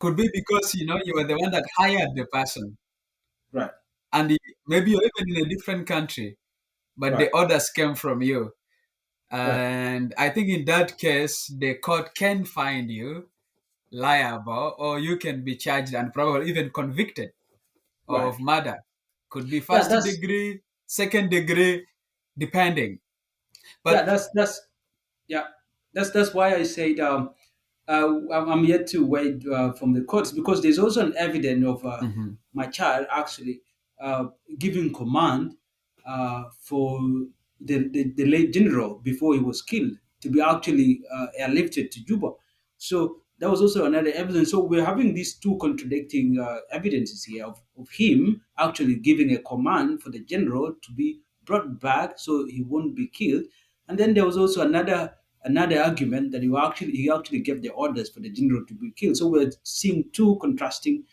Could be because you were the one that hired the person, Right. and maybe you're even in a different country, but Right. the orders came from you. Right. And I think in that case, the court can find you liable, or you can be charged and probably even convicted Right. of murder. Could be Yeah. first degree, second degree, depending. Yeah. But That's yeah. That's why I said I'm yet to wait from the courts because there's also an evidence of mhm, my child actually uh, giving command for the late general before he was killed to be actually airlifted to Juba. So that was also another evidence. So we're having these two contradicting evidences here of him actually giving a command for the general to be brought back so he won't be killed. And then there was also another argument that he actually gave the orders for the general to be killed. So we're seeing two contrasting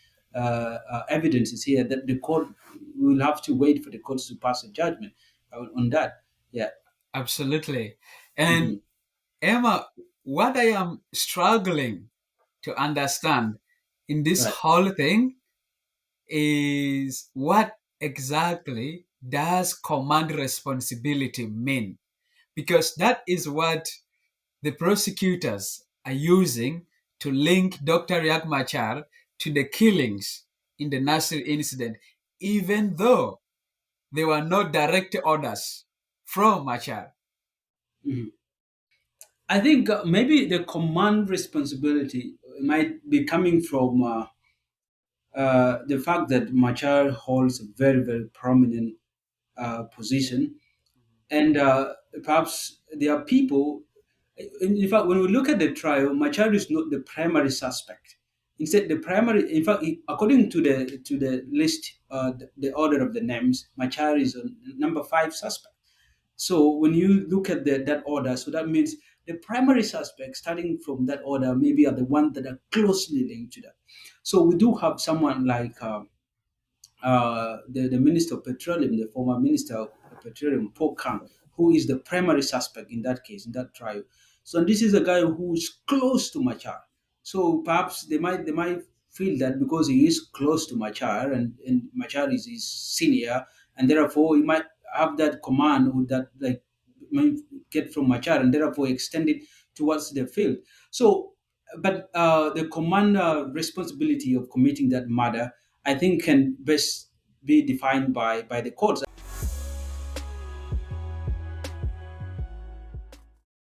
evidences here that the court will have to wait for the courts to pass a judgment on that. Yeah. absolutely. And Mhm. Emma, what I am struggling to understand in this Right. whole thing is what exactly does command responsibility mean? Because that is what the prosecutors are using to link Dr. Riyadh Machar to the killings in the Nasir incident, even though there were no direct orders from Machar. Mhm. I think maybe the command responsibility might be coming from the fact that Machar holds a very, very prominent position. And perhaps there are people, in fact, when we look at the trial, Machar is not the primary suspect. Instead, the primary, in fact, according to the list, the order of the names, Machar is on number five suspect. So when you look at that order, so that means the primary suspects, starting from that order, maybe are the ones that are closely linked to that. So we do have someone like the Minister of Petroleum, the former Minister of Petroleum, Paul Kang, who is the primary suspect in that case, in that trial. So this is a guy who is close to Machar. So perhaps they might feel that because he is close to Machar and Machar is his senior, and therefore he might have that command or that like might get from Machar and therefore extend it towards the field. So but the commander responsibility of committing that murder I think can best be defined by the courts.